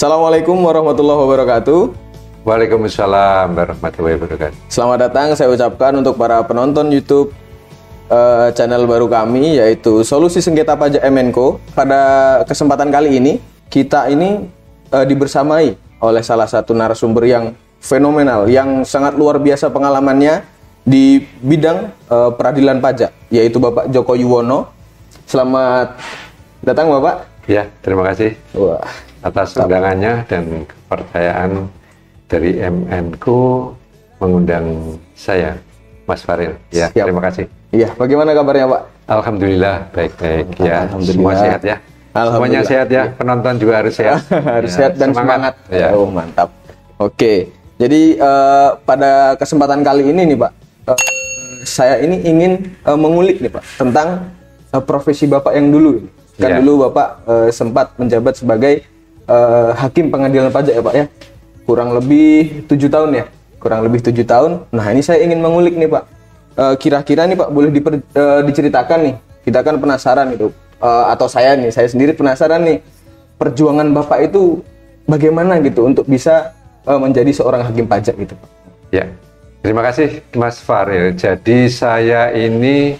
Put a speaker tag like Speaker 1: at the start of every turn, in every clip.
Speaker 1: Assalamualaikum warahmatullahi wabarakatuh.
Speaker 2: Waalaikumsalam warahmatullahi wabarakatuh.
Speaker 1: Selamat datang saya ucapkan untuk para penonton YouTube channel baru kami, yaitu Solusi Sengketa Pajak MNCO. Pada kesempatan kali ini kita dibersamai oleh salah satu narasumber yang fenomenal, yang sangat luar biasa pengalamannya di bidang peradilan pajak, yaitu Bapak Joko Yuwono. Selamat datang Bapak.
Speaker 2: Ya, terima kasih.
Speaker 1: Wah,
Speaker 2: atas undangannya dan kepercayaan dari MNCO mengundang saya, Mas Faril. Ya,
Speaker 1: siap.
Speaker 2: Terima kasih.
Speaker 1: Iya, bagaimana kabarnya Pak?
Speaker 2: Alhamdulillah baik-baik ya. Semua sehat ya. Semuanya sehat ya. Penonton juga harus sehat.
Speaker 1: Harus
Speaker 2: ya,
Speaker 1: sehat dan semangat.
Speaker 2: Ya.
Speaker 1: Oh, mantap. Oke. Jadi pada kesempatan kali ini nih Pak, saya ini ingin mengulik nih Pak tentang profesi Bapak yang dulu. Kan dulu Bapak sempat menjabat sebagai hakim pengadilan pajak ya Pak ya. Kurang lebih 7 tahun ya. Kurang lebih 7 tahun. Nah, ini saya ingin mengulik nih Pak. Kira-kira nih Pak boleh diceritakan nih. Kita kan penasaran itu. Atau saya sendiri penasaran nih. Perjuangan Bapak itu bagaimana gitu untuk bisa menjadi seorang hakim pajak gitu Pak.
Speaker 2: Ya. Terima kasih Mas Faril. Jadi saya ini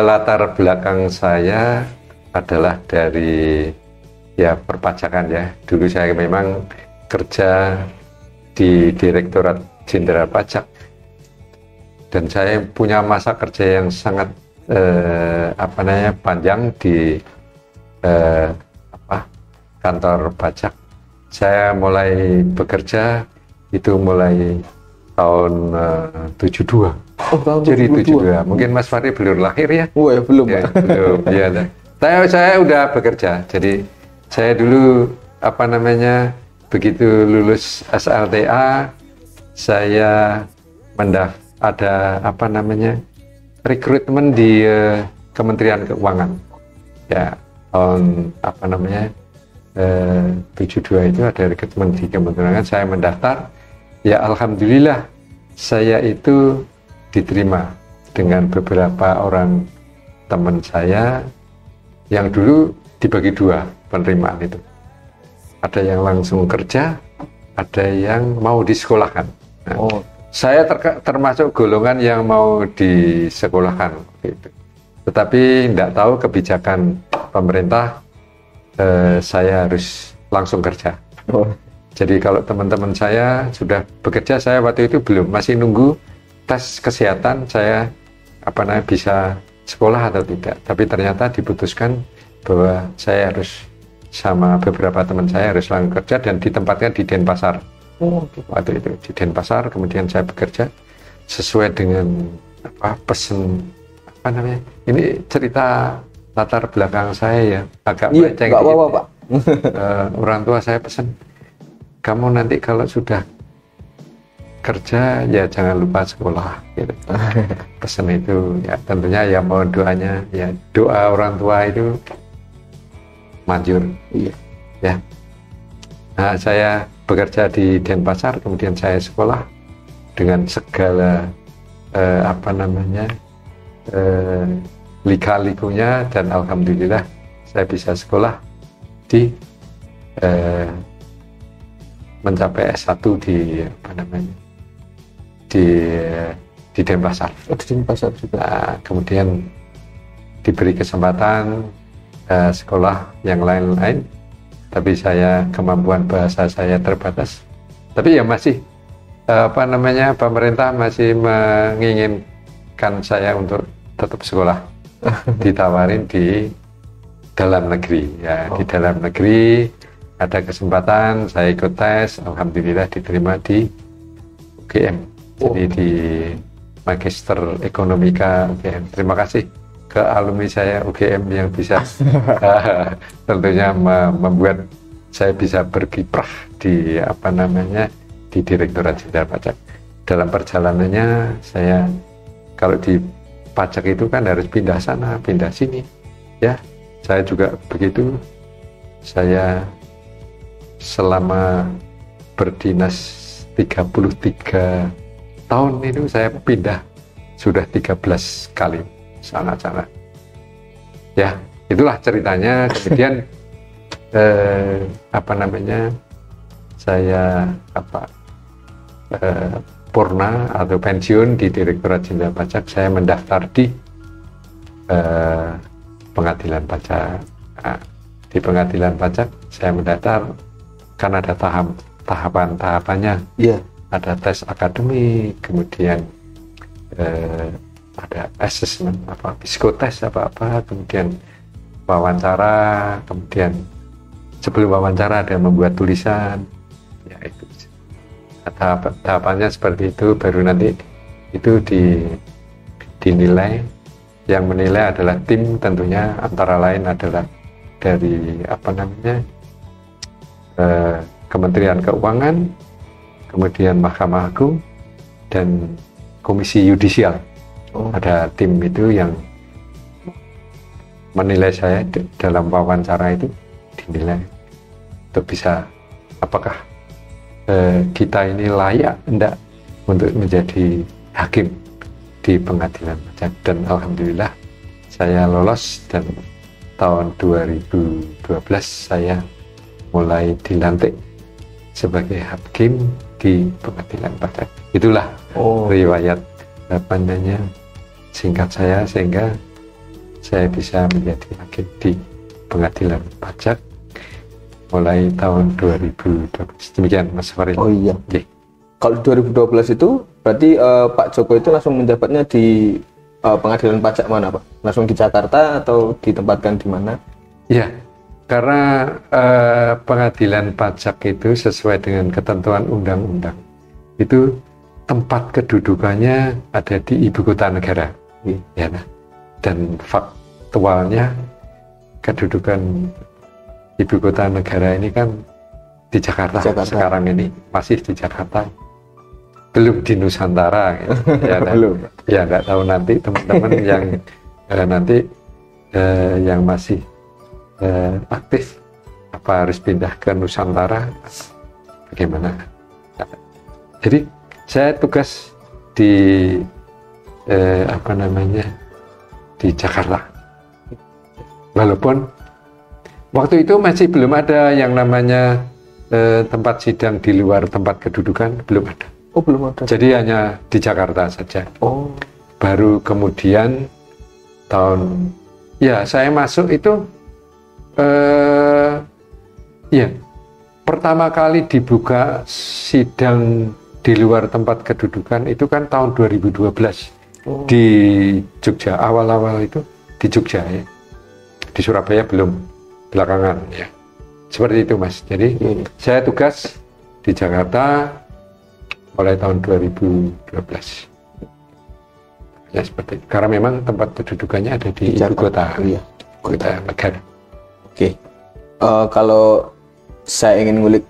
Speaker 2: latar belakang saya adalah dari perpajakan ya. Dulu saya memang kerja di Direktorat Jenderal Pajak dan saya punya masa kerja yang sangat panjang di kantor pajak. Saya mulai bekerja itu mulai tahun 72.
Speaker 1: Oh, tahun
Speaker 2: Jadi
Speaker 1: 72.
Speaker 2: Mungkin Mas Fahri belum lahir ya?
Speaker 1: Oh ya, belum
Speaker 2: ya,
Speaker 1: Pak.
Speaker 2: Belum. Ya, saya udah bekerja. Jadi saya dulu begitu lulus SLTA saya rekrutmen di Kementerian Keuangan. Ya, tahun 72 itu ada rekrutmen di Kementerian Keuangan, saya mendaftar. Ya, alhamdulillah saya itu diterima dengan beberapa orang teman saya yang dulu dibagi dua penerimaan itu. Ada yang langsung kerja, ada yang mau disekolahkan. Nah, saya termasuk golongan yang mau disekolahkan gitu. Tetapi tidak tahu kebijakan pemerintah, saya harus langsung kerja. Jadi kalau teman-teman saya sudah bekerja, saya waktu itu belum, masih nunggu tes kesehatan saya bisa sekolah atau tidak. Tapi ternyata diputuskan bahwa saya harus sama beberapa teman saya harus langsung kerja dan ditempatkan di Denpasar. Waktu itu di Denpasar, kemudian saya bekerja sesuai dengan pesen ini cerita latar belakang saya ya, agak melenceng.
Speaker 1: Nggak apa-apa Pak.
Speaker 2: Orang tua saya pesan, kamu nanti kalau sudah kerja ya jangan lupa sekolah gitu. Pesan itu ya tentunya ya mohon doanya, ya doa orang tua itu manjur.
Speaker 1: Iya.
Speaker 2: Ya. Nah, saya bekerja di Denpasar, kemudian saya sekolah dengan segala lika-likunya, dan alhamdulillah saya bisa sekolah di mencapai S1 di di Denpasar.
Speaker 1: Di Denpasar juga.
Speaker 2: Nah, kemudian diberi kesempatan sekolah yang lain-lain, tapi kemampuan bahasa saya terbatas. Tapi ya masih pemerintah masih menginginkan saya untuk tetap sekolah. Ditawarin di dalam negeri ya. Di dalam negeri ada kesempatan, saya ikut tes, alhamdulillah diterima di UGM. Jadi di Magister Ekonomika UGM. Terima kasih ke alumni saya UGM yang bisa tentunya membuat saya bisa berkiprah di di Direktorat Jenderal Pajak. Dalam perjalanannya saya, kalau di pajak itu kan harus pindah sana, pindah sini ya. Saya juga begitu. Saya selama berdinas 33 tahun itu saya pindah sudah 13 kali sana. Ya, itulah ceritanya. Kemudian apa namanya, saya purna atau pensiun di Direktorat Jenderal Pajak, saya mendaftar di pengadilan pajak. Nah, di pengadilan pajak saya mendaftar kan ada tahapannya.
Speaker 1: Iya.
Speaker 2: Ada tes akademik, kemudian ada assessment psikotes kemudian wawancara, kemudian sebelum wawancara ada membuat tulisan, ya itu tahapannya seperti itu, baru nanti itu dinilai. Yang menilai adalah tim, tentunya antara lain adalah dari Kementerian Keuangan, kemudian Mahkamah Agung, dan Komisi Yudisial. Ada tim itu yang menilai saya dalam wawancara, itu dinilai untuk bisa apakah kita ini layak enggak untuk menjadi hakim di pengadilan pajak. Dan alhamdulillah saya lolos, dan tahun 2012 saya mulai dilantik sebagai hakim di pengadilan pajak. Itulah riwayat singkat saya, sehingga saya bisa menjadi hakim di pengadilan pajak mulai tahun 2012. Demikian Mas Farid.
Speaker 1: Oh iya.
Speaker 2: Okay.
Speaker 1: Kalau 2012 itu berarti Pak Joko itu langsung menjabatnya di pengadilan pajak mana, Pak? Langsung di Jakarta atau ditempatkan di mana?
Speaker 2: Iya, karena pengadilan pajak itu sesuai dengan ketentuan undang-undang, itu tempat kedudukannya ada di ibu kota negara. Ya, dan faktualnya kedudukan ibu kota negara ini kan di Jakarta. Sekarang ini masih di Jakarta, belum di Nusantara gitu. Ya, belum. Ya nggak tahu nanti teman-teman yang nanti yang masih aktif apa harus pindah ke Nusantara, bagaimana. Jadi saya tugas di di Jakarta, walaupun waktu itu masih belum ada yang namanya tempat sidang di luar tempat kedudukan, belum ada.
Speaker 1: Oh, belum ada.
Speaker 2: Jadi hanya di Jakarta saja.
Speaker 1: Oh.
Speaker 2: Baru kemudian saya masuk itu pertama kali dibuka sidang di luar tempat kedudukan itu kan tahun 2012 di Jogja. Awal-awal itu di Jogja, ya. Di Surabaya belum, belakangan, ya. Seperti itu, Mas. Jadi saya tugas di Jakarta mulai tahun 2012. Ya seperti itu. Karena memang tempat kedudukannya ada di ibu kota, kota negara.
Speaker 1: Oke. Kalau saya ingin ngulik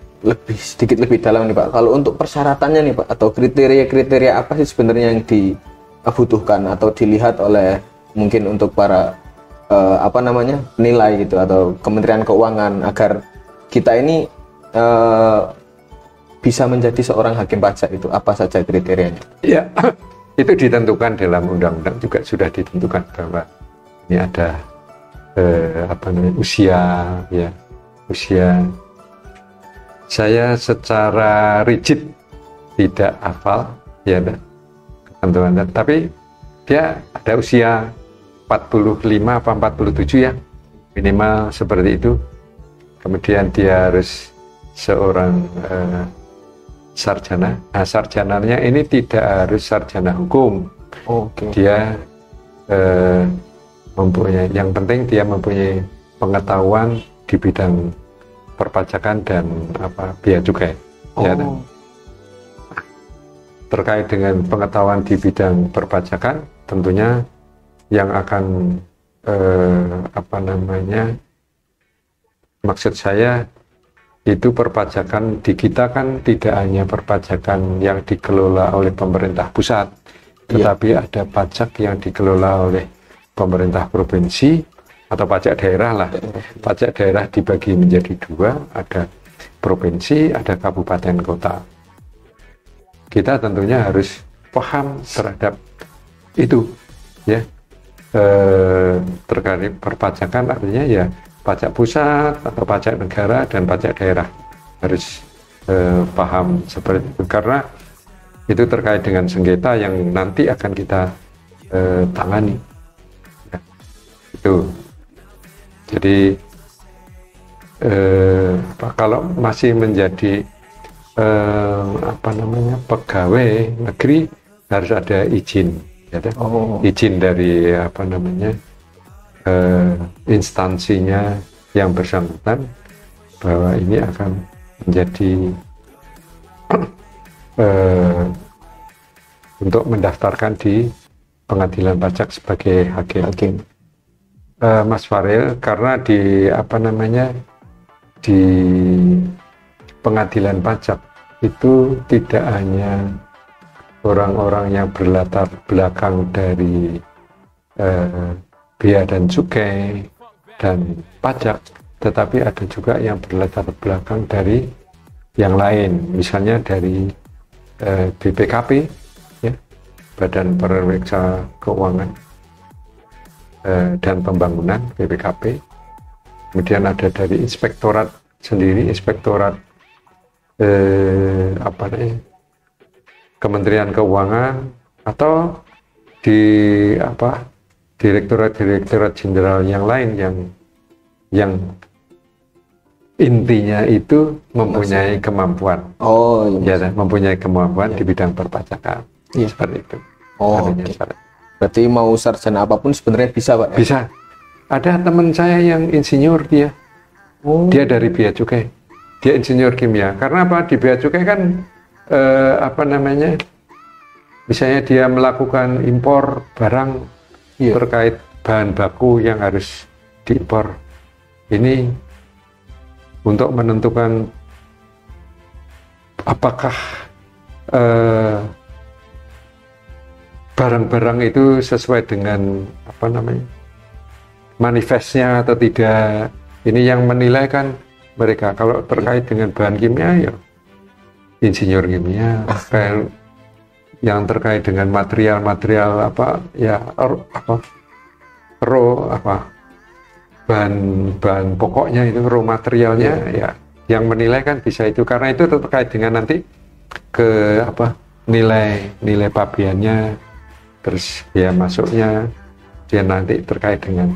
Speaker 1: sedikit lebih dalam nih, Pak. Kalau untuk persyaratannya nih, Pak, atau kriteria-kriteria apa sih sebenarnya yang dibutuhkan atau dilihat oleh mungkin untuk para penilai gitu, atau Kementerian Keuangan, agar kita ini bisa menjadi seorang hakim pajak, itu apa saja kriterianya?
Speaker 2: Ya, itu ditentukan dalam undang-undang, juga sudah ditentukan bahwa ini ada usia, ya, usia. Saya secara rigid tidak hafal, ya, ketentuan, tapi dia ada usia 45 apa 47, ya, minimal seperti itu. Kemudian dia harus seorang sarjana. Nah, sarjananya ini tidak harus sarjana hukum. Dia mempunyai, yang penting dia mempunyai pengetahuan di bidang perpajakan dan bea cukai. Ya, terkait dengan pengetahuan di bidang perpajakan, tentunya yang akan maksud saya itu perpajakan di kita kan tidak hanya perpajakan yang dikelola oleh pemerintah pusat, tetapi ada pajak yang dikelola oleh pemerintah provinsi atau pajak daerah lah. Pajak daerah dibagi menjadi dua, ada provinsi, ada kabupaten kota. Kita tentunya harus paham terhadap itu, ya. Terkait perpajakan artinya ya pajak pusat atau pajak negara dan pajak daerah. Harus paham seperti itu, karena itu terkait dengan sengketa yang nanti akan kita tangani. Ya, itu. Jadi kalau masih menjadi pegawai negeri harus ada izin, ya, izin dari instansinya yang bersangkutan bahwa ini akan menjadi untuk mendaftarkan di pengadilan pajak sebagai hakim. Mas Farel, karena di di pengadilan pajak itu tidak hanya orang-orang yang berlatar belakang dari bea dan cukai dan pajak, tetapi ada juga yang berlatar belakang dari yang lain, misalnya dari BPKP, ya, Badan Pemeriksa Keuangan dan Pembangunan, BPKP. Kemudian ada dari inspektorat sendiri, inspektorat Kementerian Keuangan, atau di direktorat jenderal yang lain yang intinya itu mempunyai kemampuan. Ya, mempunyai kemampuan di bidang perpajakan. Seperti itu.
Speaker 1: Berarti mau sarjana apapun sebenarnya bisa, Pak?
Speaker 2: Bisa. Ada teman saya yang insinyur, dia dari bea cukai, dia insinyur kimia. Karena apa? Di bea cukai kan misalnya dia melakukan impor barang terkait bahan baku yang harus diimpor. Ini untuk menentukan apakah barang-barang itu sesuai dengan manifestnya atau tidak. Ini yang menilai kan mereka. Kalau terkait dengan bahan kimia, ya insinyur kimia. Kayak yang terkait dengan material bahan pokoknya itu, raw materialnya, ya yang menilai kan bisa itu, karena itu terkait dengan nanti nilai pabeannya, terus biaya masuknya, dia nanti terkait dengan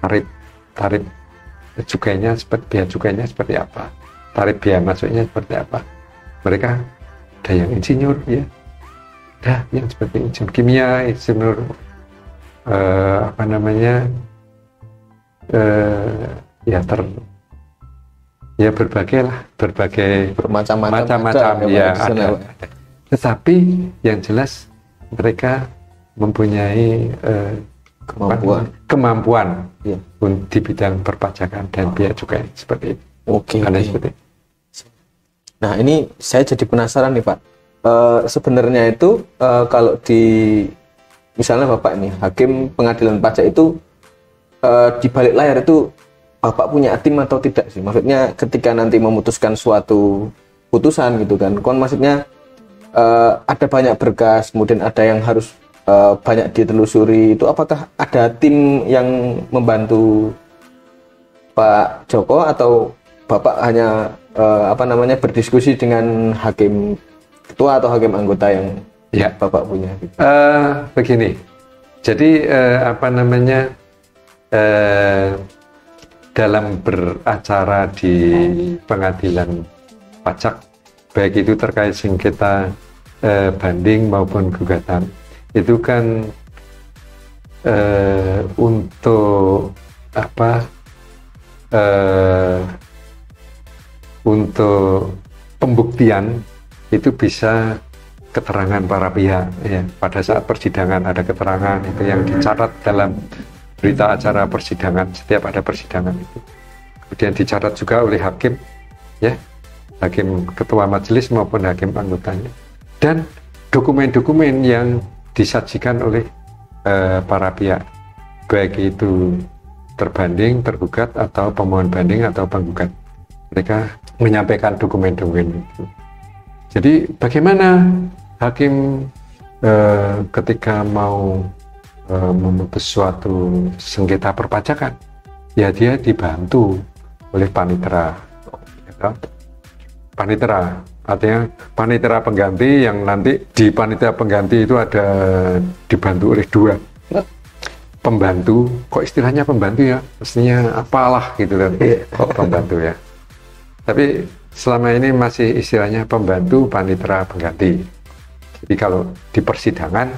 Speaker 2: tarif cukainya, biaya cukainya seperti apa, tarif biaya masuknya seperti apa. Mereka ada yang insinyur, ya, ada yang seperti insinyur kimia, insinyur berbagai macam-macam ya ada. Tetapi yang jelas mereka mempunyai kemampuan di bidang perpajakan dan bea cukai, seperti itu. Seperti itu.
Speaker 1: Nah, ini saya jadi penasaran nih, Pak. Sebenarnya itu kalau misalnya Bapak ini hakim pengadilan pajak itu, di balik layar itu Bapak punya tim atau tidak sih? Maksudnya ketika nanti memutuskan suatu putusan gitu kan, maksudnya ada banyak berkas, kemudian ada yang harus banyak ditelusuri, itu apakah ada tim yang membantu Pak Joko, atau Bapak hanya berdiskusi dengan hakim ketua atau hakim anggota yang Bapak punya?
Speaker 2: Begini, jadi dalam beracara di pengadilan pajak, baik itu terkait sengketa banding maupun gugatan, itu kan untuk pembuktian itu bisa keterangan para pihak, ya. Pada saat persidangan ada keterangan itu yang dicatat dalam berita acara persidangan, setiap ada persidangan itu. Kemudian dicatat juga oleh hakim, ya, hakim ketua majelis maupun hakim anggotanya. Dan dokumen-dokumen yang disajikan oleh para pihak, baik itu terbanding, tergugat, atau pemohon banding atau penggugat, mereka menyampaikan dokumen-dokumen itu. Jadi bagaimana hakim ketika mau memutus suatu sengketa perpajakan, ya dia dibantu oleh panitera. Gitu. Panitera artinya panitera pengganti yang nanti di panitera pengganti itu ada dibantu oleh 2 pembantu. Kok istilahnya pembantu ya? Mestinya apalah gitu kan. Kok pembantu ya? Tapi selama ini masih istilahnya pembantu panitera pengganti. Jadi kalau di persidangan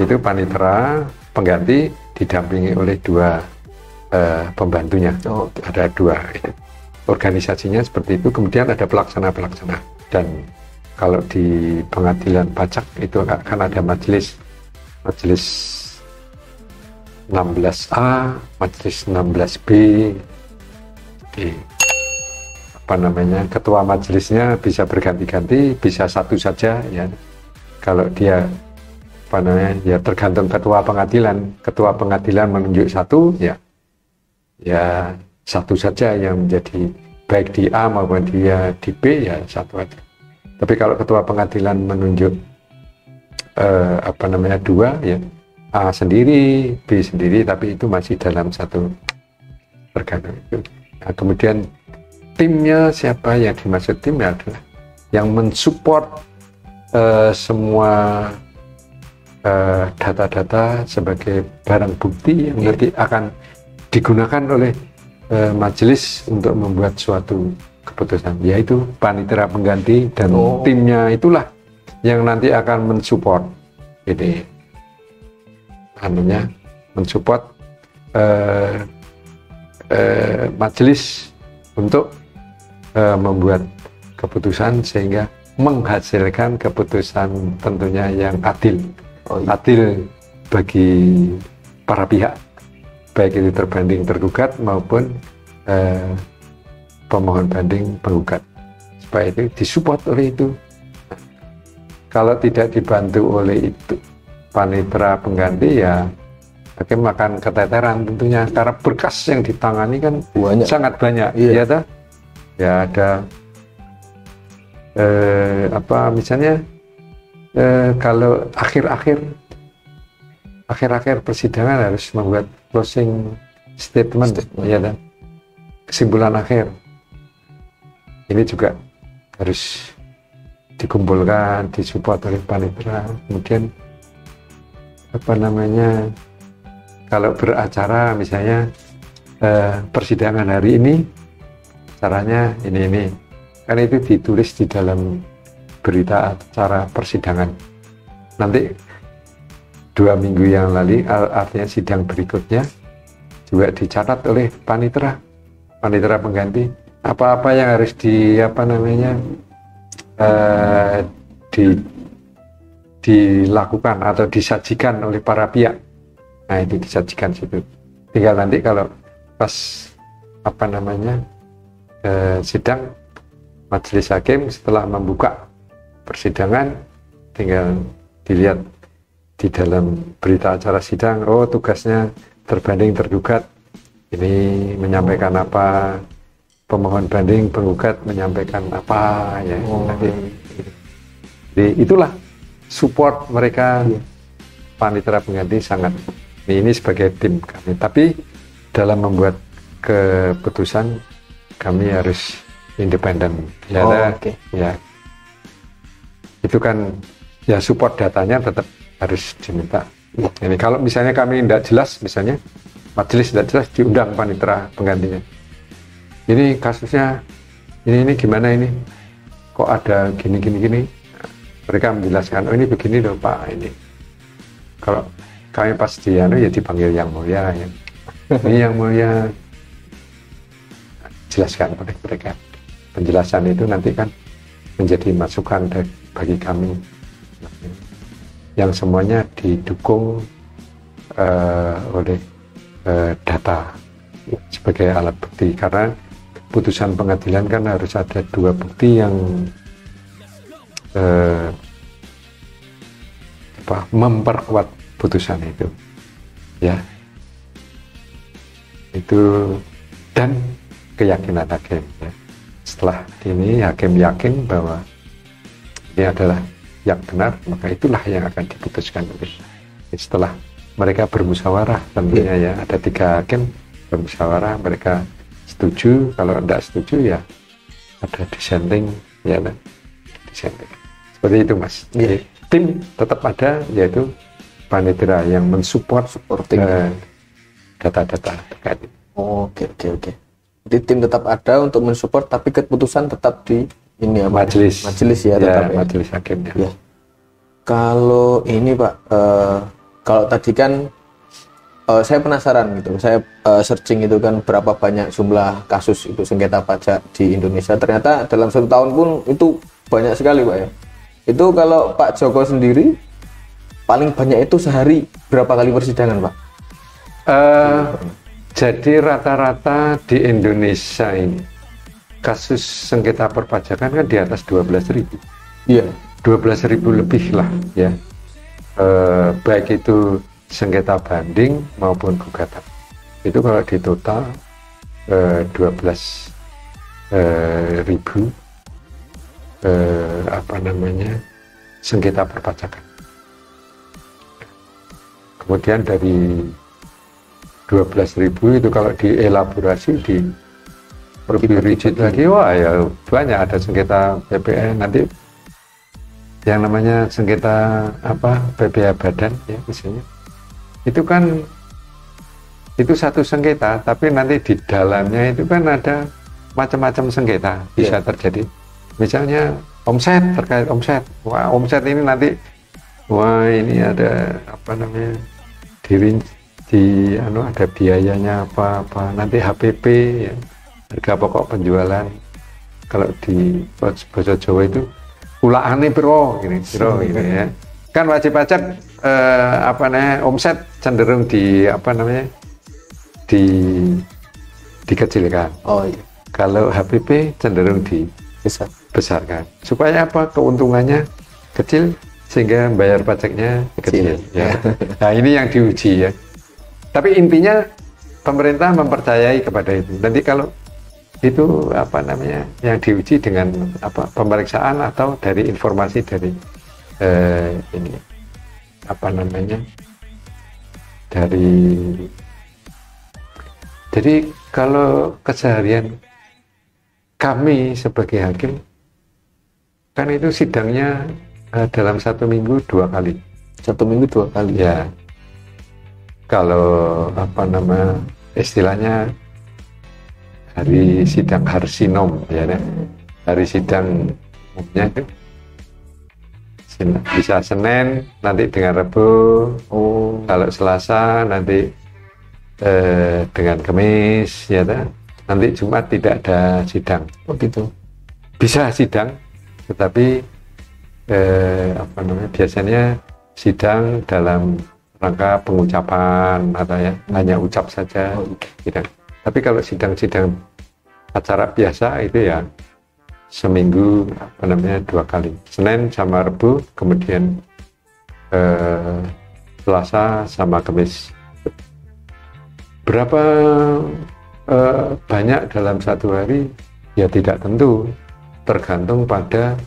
Speaker 2: itu panitera pengganti didampingi oleh 2 pembantunya. Ada 2. Organisasinya seperti itu. Kemudian ada pelaksana-pelaksana. Dan kalau di pengadilan pajak itu akan ada majelis 16A, majelis 16B. Jadi apa namanya, ketua majelisnya bisa berganti-ganti, bisa satu saja ya. Kalau dia apa namanya, ya tergantung ketua pengadilan. Ketua pengadilan menunjuk satu, ya satu saja yang menjadi, baik di A maupun dia di B, ya satu aja. Tapi kalau ketua pengadilan menunjuk apa namanya 2, ya A sendiri, B sendiri, tapi itu masih dalam satu tergantung itu. Nah, kemudian timnya siapa? Yang dimaksud timnya adalah yang mensupport semua data-data sebagai barang bukti yang nanti akan digunakan oleh majelis untuk membuat suatu keputusan, yaitu panitera pengganti dan timnya itulah yang nanti akan mensupport ini anunya, mensupport majelis untuk membuat keputusan sehingga menghasilkan keputusan tentunya yang adil. Adil bagi para pihak, baik itu terbanding tergugat maupun pemohon banding penggugat, supaya itu disupport oleh itu. Kalau tidak dibantu oleh itu panitera pengganti, ya hakim akan keteteran tentunya, karena berkas yang ditangani kan sangat banyak. Ya toh? Ya ada apa misalnya kalau akhir-akhir persidangan harus membuat closing statement. Ya kan? Kesimpulan akhir ini juga harus dikumpulkan, disupport oleh panitera. Kemudian apa namanya, kalau beracara misalnya persidangan hari ini caranya ini kan itu ditulis di dalam berita acara persidangan. Nanti 2 minggu yang lalu, artinya sidang berikutnya juga dicatat oleh panitera pengganti, apa-apa yang harus dilakukan atau disajikan oleh para pihak. Nah itu disajikan situ. Tinggal nanti kalau pas sidang, majelis hakim setelah membuka persidangan tinggal dilihat di dalam berita acara sidang, tugasnya terbanding tergugat ini menyampaikan apa, pemohon banding penggugat menyampaikan apa, ya. Jadi itulah support mereka. Panitera pengganti sangat ini sebagai tim kami, tapi dalam membuat keputusan kami harus independen. Ya, itu kan ya, support datanya tetap harus diminta. Ini kalau misalnya kami tidak jelas, misalnya majelis tidak jelas, diundang panitera penggantinya. Ini kasusnya ini gimana ini? Kok ada gini. Mereka menjelaskan, ini begini loh Pak, ini. Kalau kami pas ya dipanggil yang mulia, ya. Ini yang mulia, jelaskan pada mereka. Penjelasan itu nanti kan menjadi masukan bagi kami, yang semuanya didukung oleh data sebagai alat bukti, karena putusan pengadilan kan harus ada 2 bukti yang memperkuat putusan itu, ya, itu, dan keyakinan hakim, ya. Setelah ini hakim yakin bahwa ini adalah yang benar, maka itulah yang akan diputuskan. Setelah mereka bermusyawarah tentunya, ya, ada 3 hakim bermusyawarah, mereka setuju, kalau tidak setuju ya ada dissenting, ya kan? Dissenting. Seperti itu Mas.
Speaker 1: Iya.
Speaker 2: Tim tetap ada, yaitu panitera yang mensupport data-data terkait.
Speaker 1: Oke. Jadi tim tetap ada untuk mensupport, tapi keputusan tetap di ini ya,
Speaker 2: majelis
Speaker 1: ya, tetap ya.
Speaker 2: Majelis hakim ya.
Speaker 1: Ya. Kalau ini Pak, kalau tadi kan saya penasaran gitu, saya searching itu kan berapa banyak jumlah kasus itu sengketa pajak di Indonesia. Ternyata dalam 1 tahun pun itu banyak sekali Pak ya. Itu kalau Pak Joko sendiri paling banyak itu sehari berapa kali persidangan Pak?
Speaker 2: Jadi rata-rata di Indonesia ini kasus sengketa perpajakan kan di atas 12.000.
Speaker 1: Iya.
Speaker 2: 12.000 lebih lah ya. Baik itu sengketa banding maupun gugatan. Itu kalau di total 12.000 sengketa perpajakan. Kemudian dari 12.000 itu kalau dielaborasi di lebih rigid lagi, wah ya banyak, ada sengketa BPN, nanti yang namanya sengketa BPA badan ya misalnya. Itu kan itu satu sengketa, tapi nanti di dalamnya itu kan ada macam-macam sengketa bisa terjadi. Misalnya omset, terkait omset. Wah, omset ini nanti ini ada ada biayanya apa, nanti HPP ya, harga pokok penjualan. Kalau di bahasa Jawa itu ulaane piro gini ya. Kan wajib pajak omset cenderung dikecilkan.
Speaker 1: Oh iya.
Speaker 2: Kalau HPP cenderung dibesarkan. Supaya apa? Keuntungannya kecil sehingga bayar pajaknya kecil. Ya. Nah, ini yang diuji ya. Tapi intinya pemerintah mempercayai kepada itu. Nanti kalau itu yang diuji dengan pemeriksaan atau dari informasi dari jadi kalau keseharian kami sebagai hakim kan itu sidangnya dalam 1 minggu 2 kali.
Speaker 1: 1 minggu 2 kali
Speaker 2: ya. Kalau istilahnya hari sidang harsinom ya kan? Hari sidang umumnya itu bisa Senin nanti dengan Rabu, kalau Selasa nanti dengan Kamis ya kan? Nanti Jumat tidak ada sidang.
Speaker 1: Oh gitu.
Speaker 2: Bisa sidang, tetapi biasanya sidang dalam rangka pengucapan atau ya hanya ucap saja. Sidang. Tapi kalau sidang-sidang acara biasa itu ya seminggu 2 kali, Senin sama Rabu, kemudian Selasa sama Kamis. Berapa banyak dalam 1 hari ya tidak tentu, tergantung pada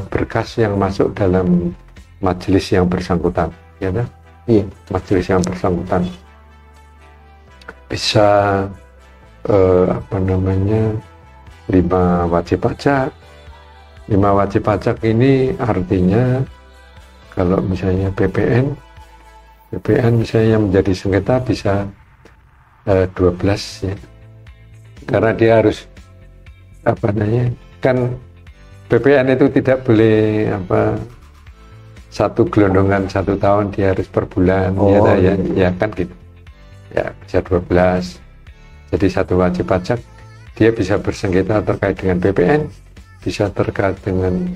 Speaker 2: berkas yang masuk dalam majelis yang bersangkutan ya kan? Iya, majelis yang bersangkutan bisa 5 wajib pajak. 5 wajib pajak ini artinya kalau misalnya BPN misalnya yang menjadi sengketa bisa 12 ya. Karena dia harus kan BPN itu tidak boleh satu gelondongan 1 tahun, dia harus per bulan ya kan gitu ya, bisa 12. Jadi 1 wajib pajak dia bisa bersengketa terkait dengan BPN, bisa terkait dengan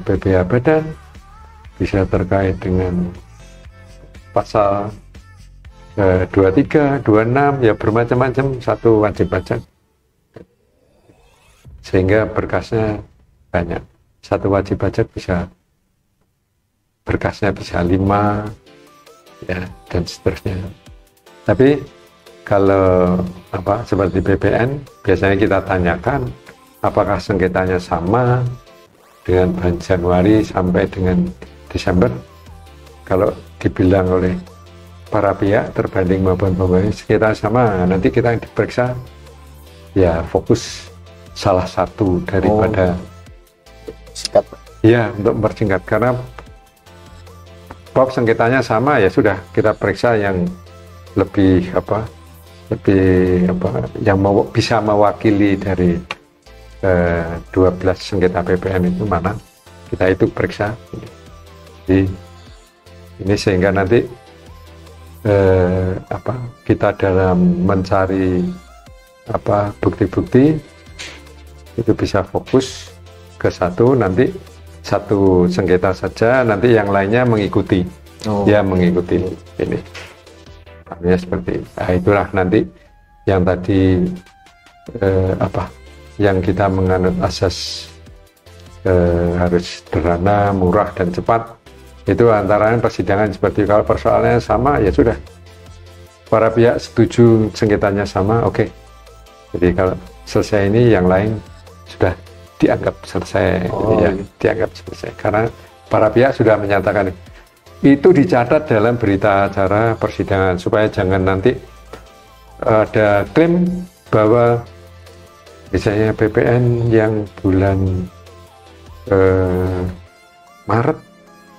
Speaker 2: BPA badan, bisa terkait dengan pasal 23, 26 ya, bermacam-macam 1 wajib pajak, sehingga berkasnya banyak. 1 wajib pajak berkasnya bisa 5 ya, dan seterusnya. Tapi kalau seperti BPN biasanya kita tanyakan apakah sengketanya sama dengan bulan Januari sampai dengan Desember. Kalau dibilang oleh para pihak terbanding maupun pembanding kita sama, nanti kita diperiksa ya fokus salah satu daripada
Speaker 1: sikat.
Speaker 2: Ya, untuk mempersingkat, karena bab sengketanya sama ya sudah kita periksa yang lebih yang bisa mewakili dari 12 sengketa PPN itu mana, kita itu periksa. Jadi ini sehingga nanti kita dalam mencari bukti-bukti itu bisa fokus ke satu, nanti satu sengketa saja, nanti yang lainnya mengikuti. Ya mengikuti ini. Artinya seperti itulah nanti yang tadi yang kita menganut asas harus sederhana, murah dan cepat, itu antara persidangan seperti kalau persoalannya sama ya sudah, para pihak setuju sengketanya sama, oke. Jadi kalau selesai ini yang lain sudah dianggap selesai, dianggap selesai karena para pihak sudah menyatakan. Itu dicatat dalam berita acara persidangan supaya jangan nanti ada klaim bahwa misalnya PPN yang bulan Maret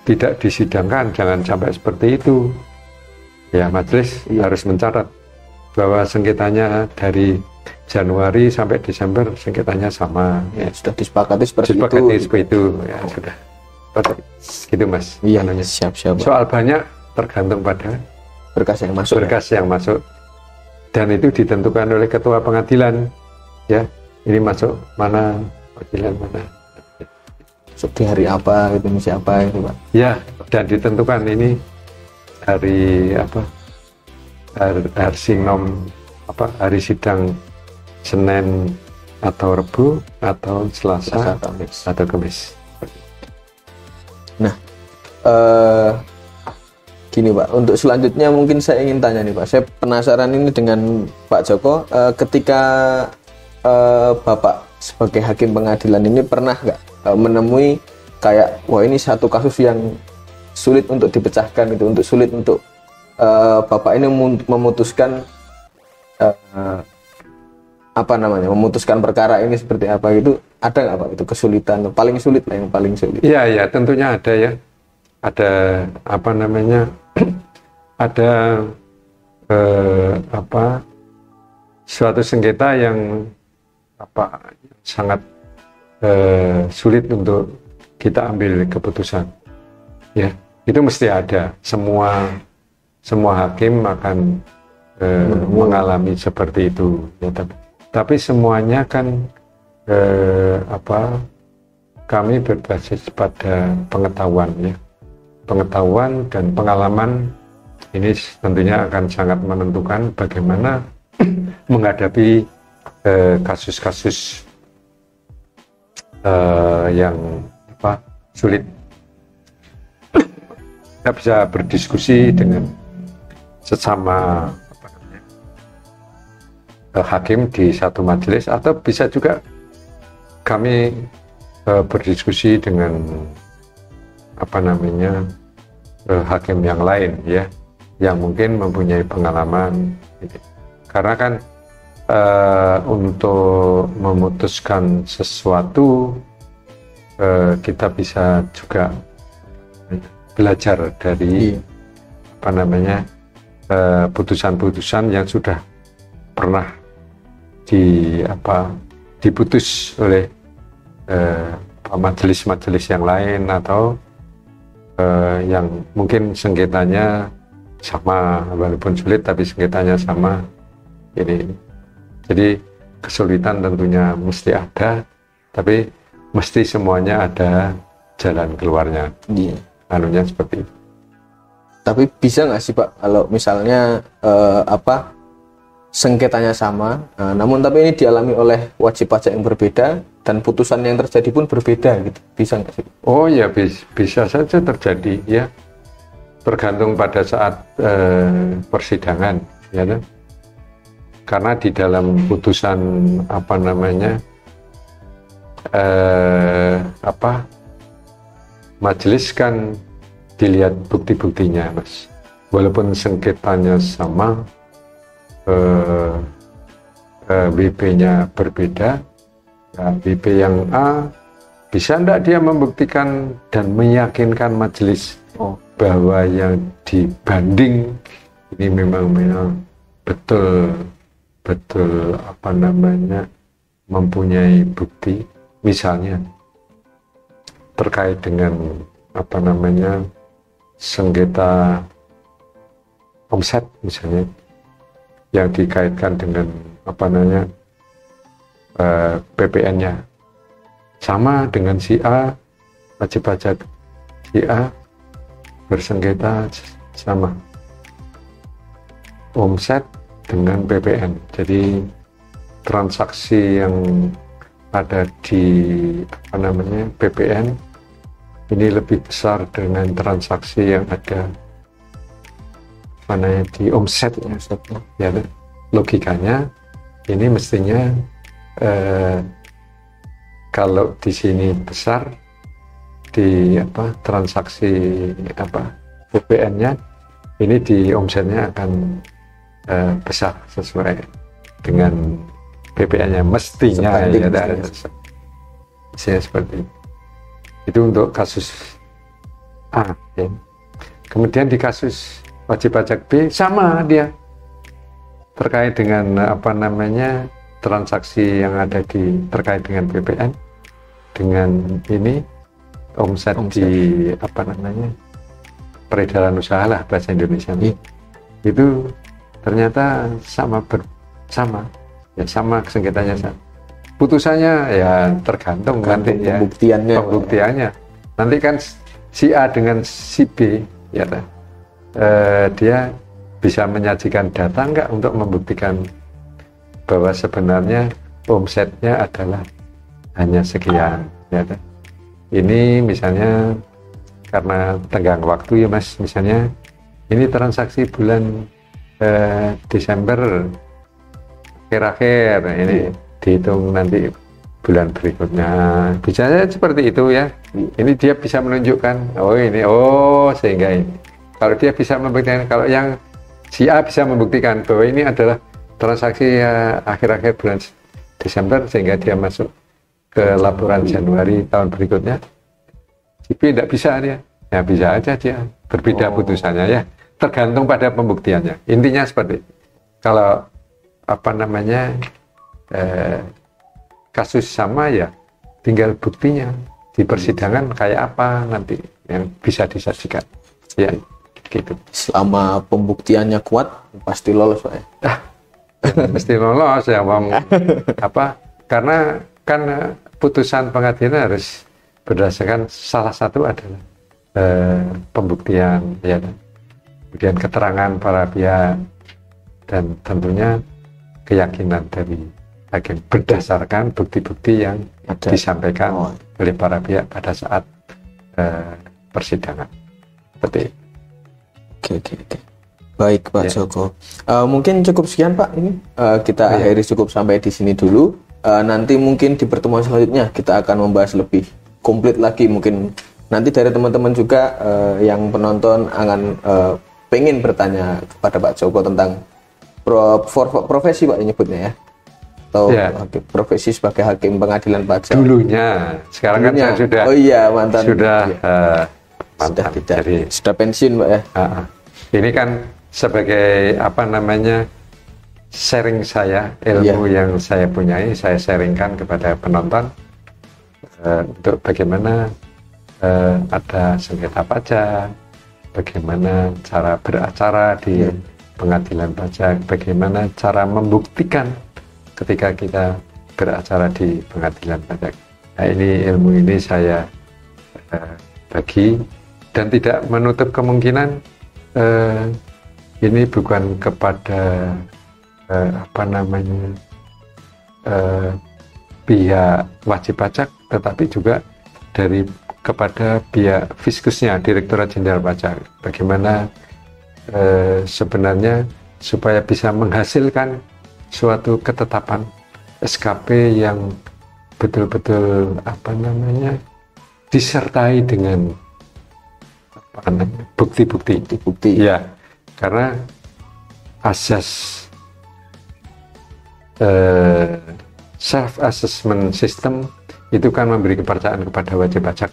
Speaker 2: tidak disidangkan, jangan sampai seperti itu. Ya, majelis harus mencatat bahwa sengketanya dari Januari sampai Desember sengketanya sama.
Speaker 1: Ya, sudah disepakati seperti
Speaker 2: itu. Ya, sudah. Gitu Mas.
Speaker 1: Iya, siap-siap.
Speaker 2: Soal banyak tergantung pada
Speaker 1: berkas yang masuk.
Speaker 2: Yang masuk. Dan itu ditentukan oleh ketua pengadilan. Ya, ini masuk mana, pengadilan mana.
Speaker 1: Masuk di hari apa, itu misi apa itu, Pak.
Speaker 2: Ya, dan ditentukan ini hari hari sinom hari sidang Senin atau Rebu atau Selasa atau Kamis.
Speaker 1: Nah, gini Pak, untuk selanjutnya mungkin saya ingin tanya nih Pak, saya penasaran ini dengan Pak Joko, ketika Bapak sebagai hakim pengadilan ini pernah nggak menemui kayak, wah ini satu kasus yang sulit untuk dipecahkan, sulit untuk Bapak ini memutuskan memutuskan perkara ini seperti apa gitu, ada nggak Pak itu kesulitan, paling sulit yang paling sulit?
Speaker 2: Iya, tentunya ada ya. Ada ada suatu sengketa yang sangat sulit untuk kita ambil keputusan. Ya, itu mesti ada. Semua hakim akan mengalami seperti itu. Ya, tapi semuanya kan kami berbasis pada pengetahuan ya. Pengetahuan dan pengalaman ini tentunya akan sangat menentukan bagaimana menghadapi kasus-kasus yang sulit. Kita bisa berdiskusi dengan sesama hakim di satu majelis, atau bisa juga kami berdiskusi dengan hakim yang lain ya, yang mungkin mempunyai pengalaman gitu. Karena kan untuk memutuskan sesuatu kita bisa juga belajar dari putusan-putusan yang sudah pernah diputus oleh majelis-majelis yang lain, atau yang mungkin sengketanya sama, walaupun sulit tapi sengketanya sama ini. Jadi kesulitan tentunya mesti ada, tapi mesti semuanya ada jalan keluarnya.
Speaker 1: Iya.
Speaker 2: Anunya seperti itu.
Speaker 1: Tapi bisa nggak sih Pak, kalau misalnya sengketanya sama, namun tapi ini dialami oleh wajib pajak yang berbeda dan putusan yang terjadi pun berbeda gitu, bisa nggak sih?
Speaker 2: Oh ya, bisa saja terjadi ya, tergantung pada saat persidangan ya kan? Karena di dalam putusan majelis kan dilihat bukti-buktinya Mas, walaupun sengketanya sama, WP-nya berbeda, ya, WP yang A bisa enggak dia membuktikan dan meyakinkan majelis bahwa yang dibanding ini memang betul mempunyai bukti, misalnya terkait dengan sengketa omset misalnya yang dikaitkan dengan PPN-nya sama dengan si A, wajib pajak si A bersengketa sama omset dengan PPN. Jadi transaksi yang ada di PPN ini lebih besar dengan transaksi yang ada di omsetnya. Ya, logikanya ini mestinya kalau di sini besar di transaksi PPN-nya, ini di omsetnya akan besar sesuai dengan PPN-nya mestinya ya, seperti itu untuk kasus A. Ya. Kemudian di kasus wajib pajak B sama dia terkait dengan transaksi yang ada terkait dengan PPN dengan ini omset. Di peredaran usaha lah bahasa Indonesia. Itu ternyata sama sengketanya sama. Putusannya ya tergantung nanti ya pembuktiannya. Nanti kan si A dengan si B ya dia bisa menyajikan data enggak untuk membuktikan bahwa sebenarnya omsetnya adalah hanya sekian ya. Ini misalnya karena tenggang waktu ya Mas, misalnya ini transaksi bulan Desember akhir-akhir, ini dihitung nanti bulan berikutnya, bisa seperti itu ya. Ini dia bisa menunjukkan sehingga ini kalau dia bisa membuktikan, kalau yang si A bisa membuktikan bahwa ini adalah transaksi akhir-akhir bulan Desember sehingga dia masuk ke laporan Januari tahun berikutnya, si B tidak bisa dia, ya bisa aja dia berbeda putusannya ya, tergantung pada pembuktiannya. Intinya seperti itu. Kalau kasus sama ya tinggal buktinya di persidangan kayak apa nanti yang bisa disajikan ya gitu.
Speaker 1: Selama pembuktiannya kuat pasti lolos Pak ya.
Speaker 2: Mesti lolos ya karena kan putusan pengadilan harus berdasarkan salah satu adalah pembuktian ya, kemudian keterangan para pihak dan tentunya keyakinan dari hakim berdasarkan bukti-bukti yang disampaikan oleh para pihak pada saat persidangan. Seperti itu.
Speaker 1: Oke. Baik Pak Joko. Mungkin cukup sekian Pak ini. Kita akhiri cukup sampai di sini dulu. Nanti mungkin di pertemuan selanjutnya kita akan membahas lebih komplit lagi. Mungkin nanti dari teman-teman juga yang penonton akan pengen bertanya kepada Pak Joko tentang profesi Pak nyebutnya ya, atau profesi sebagai hakim pengadilan pajak
Speaker 2: dulunya. Sekarang kan saya sudah
Speaker 1: sudah tidak, sudah pensiun Pak ya.
Speaker 2: Ini kan sebagai sharing saya, ilmu yang saya punyai, saya sharingkan kepada penonton untuk bagaimana ada sengketa pajak, bagaimana cara beracara di pengadilan pajak, bagaimana cara membuktikan ketika kita beracara di pengadilan pajak. Nah, ini ilmu ini saya bagi dan tidak menutup kemungkinan ini bukan kepada pihak wajib pajak, tetapi juga kepada pihak Fiskusnya, Direktorat Jenderal Pajak. Bagaimana sebenarnya supaya bisa menghasilkan suatu ketetapan SKP yang betul-betul disertai dengan bukti-bukti. Ya, Karena asas self assessment system itu kan memberi kepercayaan kepada wajib pajak.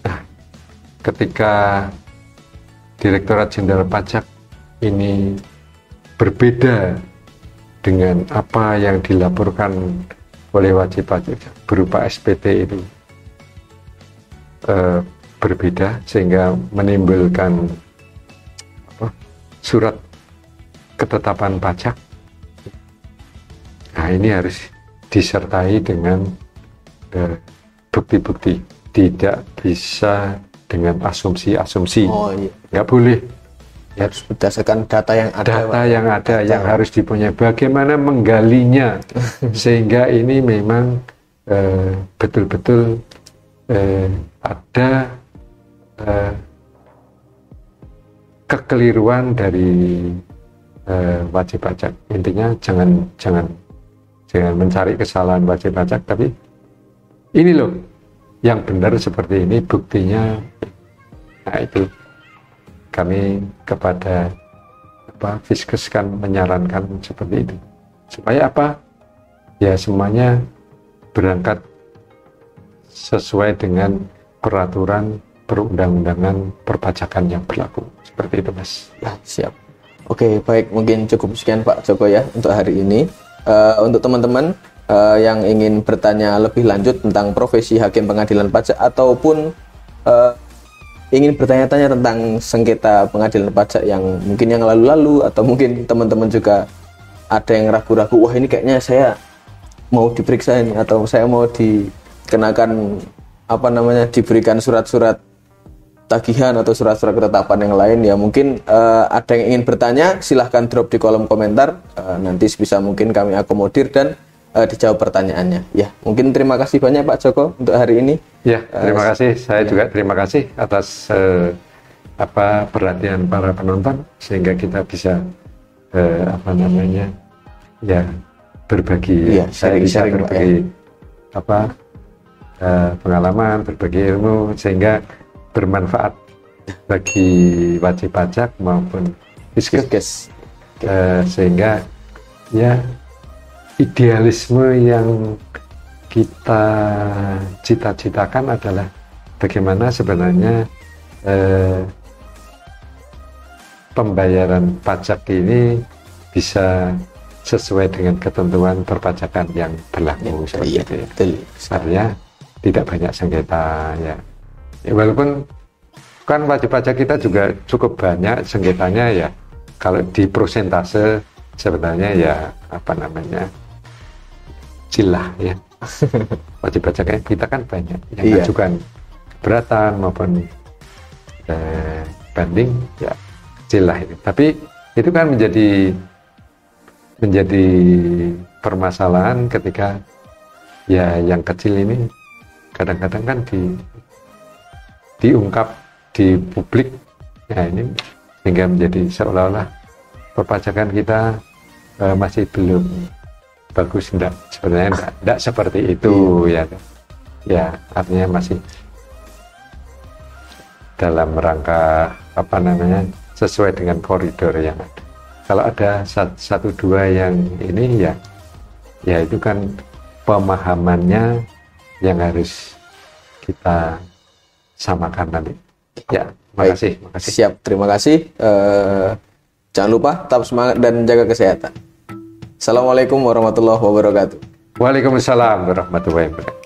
Speaker 2: Nah, ketika Direktorat Jenderal Pajak ini berbeda dengan apa yang dilaporkan oleh wajib pajak berupa SPT itu berbeda, sehingga menimbulkan surat ketetapan pajak. Nah, ini harus disertai dengan bukti-bukti, tidak bisa dengan asumsi-asumsi.
Speaker 1: Oh iya.
Speaker 2: Nggak boleh.
Speaker 1: Harus berdasarkan data yang ada.
Speaker 2: Data yang ada, yang harus dipunyai. Bagaimana menggalinya sehingga ini memang betul-betul ada kekeliruan dari wajib pajak. Intinya jangan mencari kesalahan wajib pajak, tapi ini loh yang benar seperti ini, buktinya. Nah, itu kami kepada Fiskes kan menyarankan seperti itu, supaya apa ya, semuanya berangkat sesuai dengan peraturan perundang-undangan perpajakan yang berlaku, seperti itu, Mas.
Speaker 1: Ya, siap. Oke, baik, mungkin cukup sekian Pak Joko ya untuk hari ini. Untuk teman-teman yang ingin bertanya lebih lanjut tentang profesi hakim pengadilan pajak, ataupun ingin bertanya-tanya tentang sengketa pengadilan pajak yang mungkin yang lalu-lalu, atau mungkin teman-teman juga ada yang ragu-ragu, wah ini kayaknya saya mau diperiksa ini, atau saya mau dikenakan diberikan surat-surat tagihan atau surat-surat ketetapan yang lain, ya mungkin ada yang ingin bertanya, silahkan drop di kolom komentar, nanti sebisa mungkin kami akomodir dan dijawab pertanyaannya. Ya, mungkin terima kasih banyak Pak Joko untuk hari ini.
Speaker 2: Ya, terima kasih. Saya juga terima kasih atas perhatian para penonton, sehingga kita bisa berbagi, saya bisa berbagi pengalaman, berbagi ilmu, sehingga bermanfaat bagi wajib pajak maupun Fiskes, sehingga ya idealisme yang kita cita-citakan adalah bagaimana sebenarnya pembayaran pajak ini bisa sesuai dengan ketentuan perpajakan yang berlaku, seperti itu ya. Artinya tidak banyak sengketa ya. Walaupun kan wajib pajak kita juga cukup banyak sengketanya ya, kalau di prosentase sebenarnya ya cilah ya. Wajib pajak kita kan banyak yang mengajukan keberatan maupun banding ya, cilah itu. Tapi itu kan menjadi permasalahan ketika ya yang kecil ini kadang-kadang kan diungkap di publik, ya ini sehingga menjadi seolah-olah perpajakan kita masih belum bagus. Sebenarnya enggak seperti itu ya artinya masih dalam rangka sesuai dengan koridor yang ada. Kalau ada satu dua yang ini ya itu kan pemahamannya yang harus kita samakan nanti. Ya, makasih.
Speaker 1: Siap, terima kasih. Jangan lupa tetap semangat dan jaga kesehatan. Assalamualaikum warahmatullahi wabarakatuh.
Speaker 2: Waalaikumsalam warahmatullahi wabarakatuh.